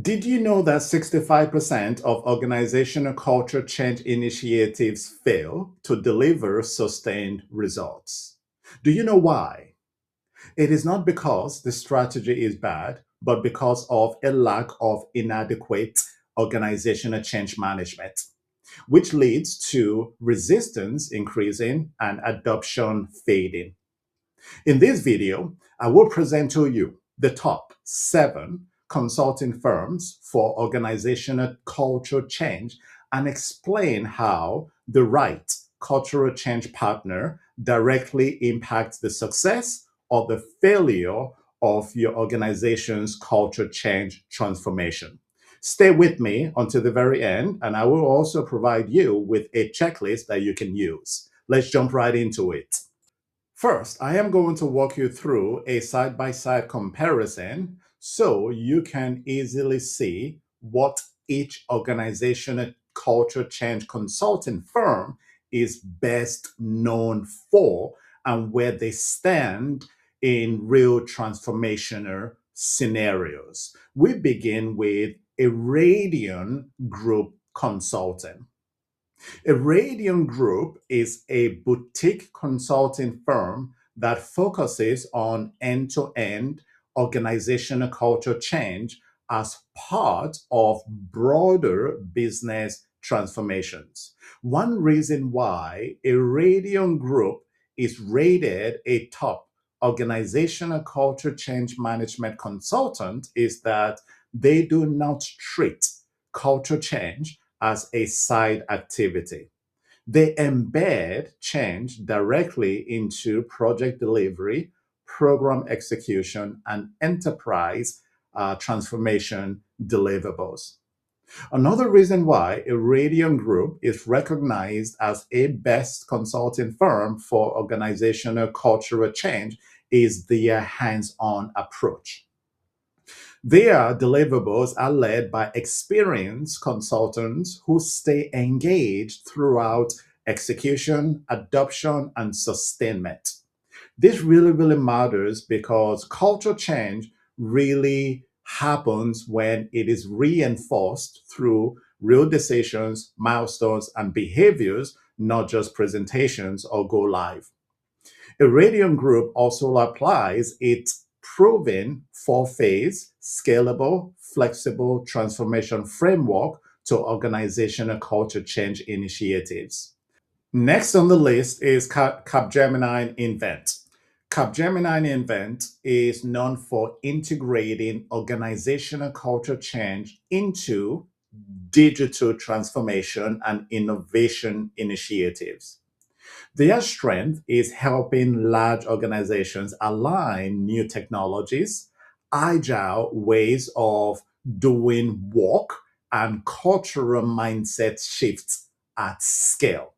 Did you know that 65% of organizational culture change initiatives fail to deliver sustained results? Do you know why? It is not because the strategy is bad, but because of a lack of inadequate organizational change management, which leads to resistance increasing and adoption fading. In this video, I will present to you the top 7 consulting firms for organizational culture change and explain how the right cultural change partner directly impacts the success or the failure of your organization's culture change transformation. Stay with me until the very end, and I will also provide you with a checklist that you can use. Let's jump right into it. First, I am going to walk you through a side-by-side comparison so you can easily see what each organizational culture change consulting firm is best known for and where they stand in real transformational scenarios. We begin with Airiodion Group Consulting. Airiodion Group is a boutique consulting firm that focuses on end-to-end organizational culture change as part of broader business transformations. One reason why Airiodion Group is rated a top organizational culture change management consultant is that they do not treat culture change as a side activity. They embed change directly into project delivery, program execution, and enterprise transformation deliverables. Another reason why Airiodion Group is recognized as a best consulting firm for organizational cultural change is their hands-on approach. Their deliverables are led by experienced consultants who stay engaged throughout execution, adoption, and sustainment. This really matters because culture change really happens when it is reinforced through real decisions, milestones, and behaviors, not just presentations or go live. Airiodion Group also applies its proven 4-phase, scalable, flexible transformation framework to organizational culture change initiatives. Next on the list is Capgemini Invent. Capgemini Invent is known for integrating organizational culture change into digital transformation and innovation initiatives. Their strength is helping large organizations align new technologies, agile ways of doing work, and cultural mindset shifts at scale.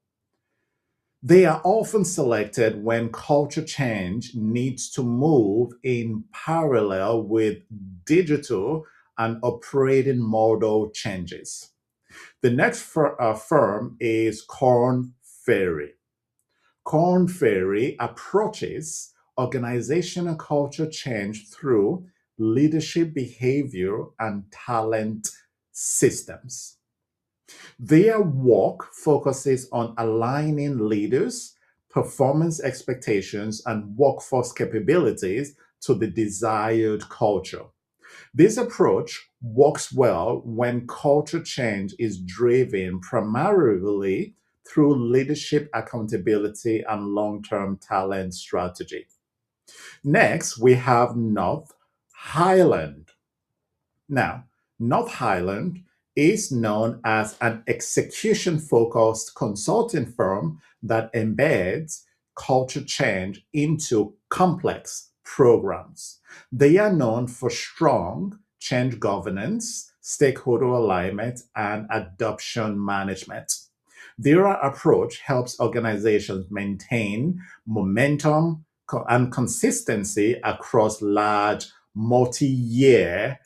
They are often selected when culture change needs to move in parallel with digital and operating model changes. The next firm is Korn Ferry. Korn Ferry approaches organizational culture change through leadership behavior and talent systems. Their work focuses on aligning leaders, performance expectations, and workforce capabilities to the desired culture. This approach works well when culture change is driven primarily through leadership accountability and long-term talent strategy. Next, we have North Highland. Now, North Highland is known as an execution focused consulting firm that embeds culture change into complex programs. They are known for strong change governance, stakeholder alignment, and adoption management. Their approach helps organizations maintain momentum and consistency across large multi-year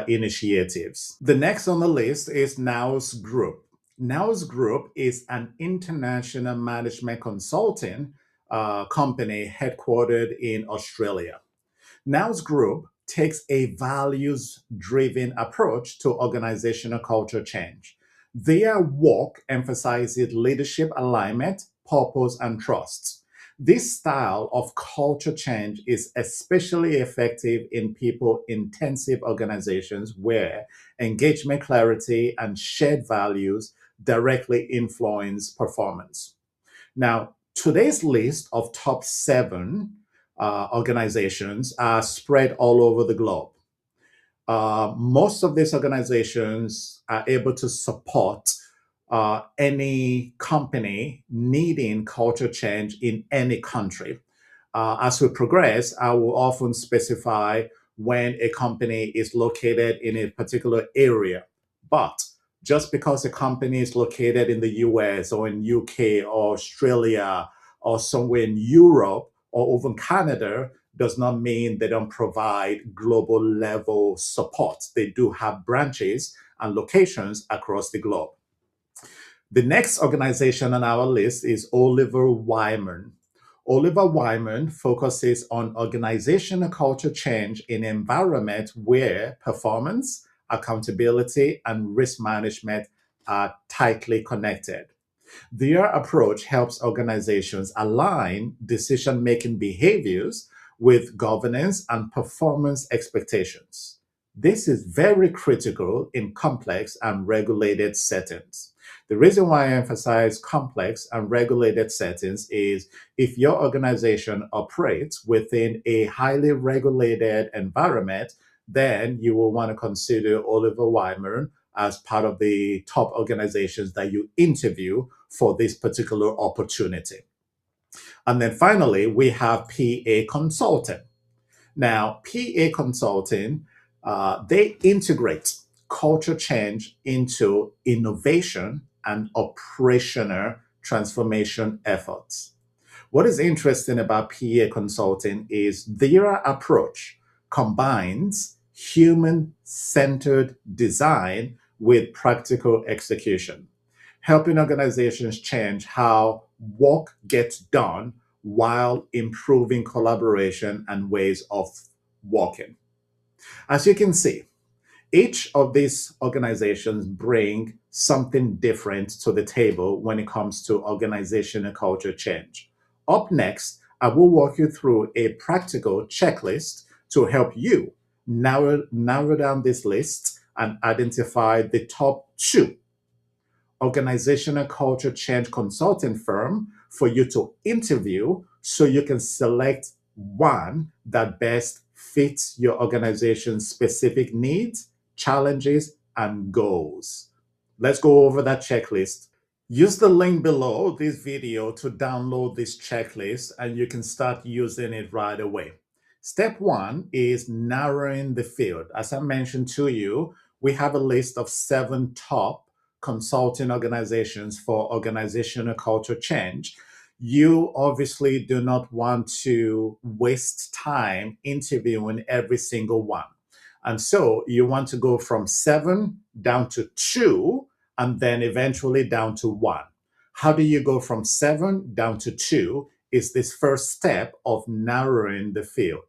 initiatives. The next on the list is Naus Group. Naus Group is an international management consulting company headquartered in Australia. Naus Group takes a values-driven approach to organizational culture change. Their work emphasizes leadership alignment, purpose, and trust. This style of culture change is especially effective in people intensive organizations where engagement clarity and shared values directly influence performance. Now, today's list of top seven organizations are spread all over the globe. Most of these organizations are able to support any company needing culture change in any country. As we progress, I will often specify when a company is located in a particular area. But just because a company is located in the US or in UK or Australia or somewhere in Europe or even Canada does not mean they don't provide global level support. They do have branches and locations across the globe. The next organization on our list is Oliver Wyman. Oliver Wyman focuses on organizational culture change in an environment where performance, accountability, and risk management are tightly connected. Their approach helps organizations align decision making behaviors with governance and performance expectations. This is very critical in complex and regulated settings. The reason why I emphasize complex and regulated settings is if your organization operates within a highly regulated environment, then you will want to consider Oliver Wyman as part of the top organizations that you interview for this particular opportunity. And then finally, we have PA Consulting. Now, PA Consulting, they integrate culture change into innovation and operational transformation efforts. What is interesting about PA Consulting is their approach combines human centered design with practical execution, helping organizations change how work gets done while improving collaboration and ways of working. As you can see, each of these organizations bring something different to the table when it comes to organizational culture change. Up next, I will walk you through a practical checklist to help you narrow down this list and identify the top two organizational culture change consulting firm for you to interview so you can select one that best fits your organization's specific needs, challenges, and goals. Let's go over that checklist. Use the link below this video to download this checklist and you can start using it right away. Step one is narrowing the field. As I mentioned to you, we have a list of 7 top consulting organizations for organizational culture change. You obviously do not want to waste time interviewing every single one. And so you want to go from 7 down to 2 and then eventually down to 1. How do you go from 7 down to 2 is this first step of narrowing the field.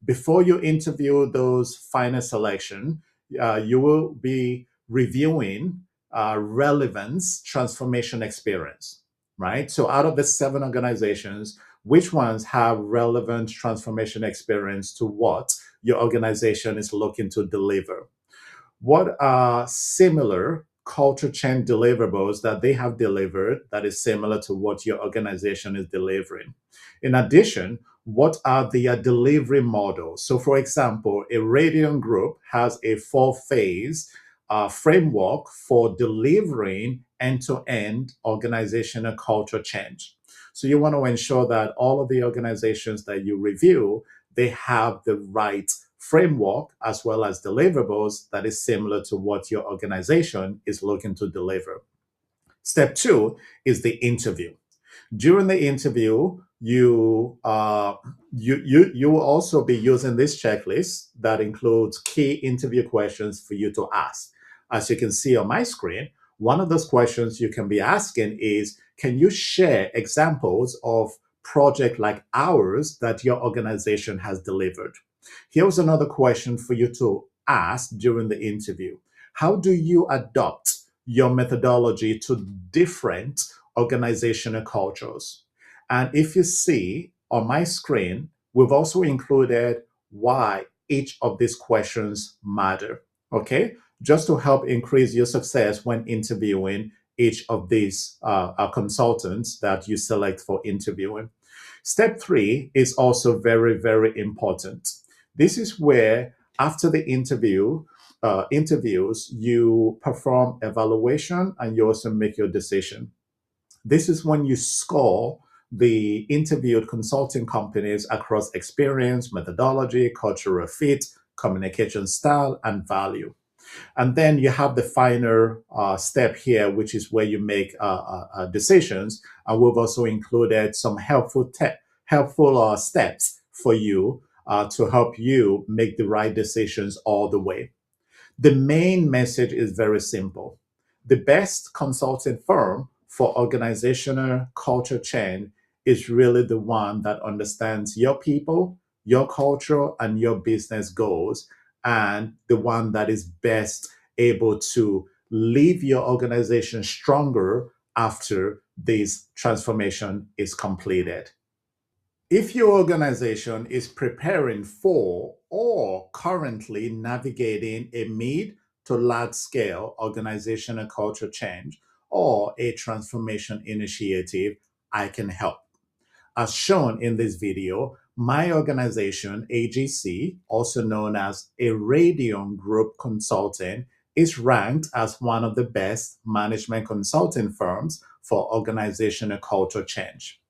Before you interview those final selection, you will be reviewing relevance transformation experience, right? So out of the 7 organizations, which ones have relevant transformation experience to what your organization is looking to deliver? What are similar culture change deliverables that they have delivered that is similar to what your organization is delivering? In addition, what are their delivery models? So, for example, Airiodion Group has a 4-phase framework for delivering end-to-end organizational culture change. So you want to ensure that all of the organizations that you review, they have the right framework as well as deliverables that is similar to what your organization is looking to deliver. Step 2 is the interview. During the interview, you will also be using this checklist that includes key interview questions for you to ask. As you can see on my screen, one of those questions you can be asking is, can you share examples of project like ours that your organization has delivered? Here's another question for you to ask during the interview. How do you adopt your methodology to different organizational cultures? And if you see on my screen, we've also included why each of these questions matter. Okay, just to help increase your success when interviewing each of these consultants that you select for interviewing. Step three is also very, very important. This is where, after the interviews, you perform evaluation and you also make your decision. This is when you score the interviewed consulting companies across experience, methodology, cultural fit, communication style, and value. And then you have the final step here, which is where you make decisions. And we've also included some helpful steps for you to help you make the right decisions all the way. The main message is very simple. The best consulting firm for organizational culture change is really the one that understands your people, your culture, and your business goals, and the one that is best able to leave your organization stronger after this transformation is completed. If your organization is preparing for or currently navigating a mid to large scale organizational culture change or a transformation initiative, I can help. As shown in this video, my organization, AGC, also known as Airiodion Group Consulting, is ranked as one of the best management consulting firms for organizational culture change.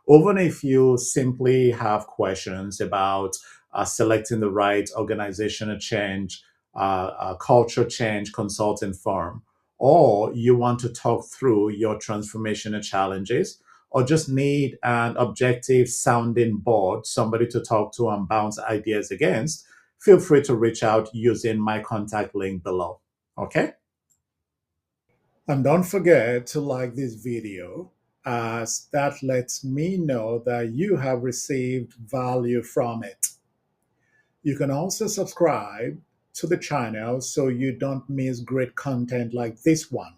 Even if you simply have questions about selecting the right organizational change, culture change consulting firm, or you want to talk through your transformational challenges, or just need an objective sounding board, somebody to talk to and bounce ideas against, feel free to reach out using my contact link below. Okay? And don't forget to like this video, as that lets me know that you have received value from it. You can also subscribe to the channel so you don't miss great content like this one.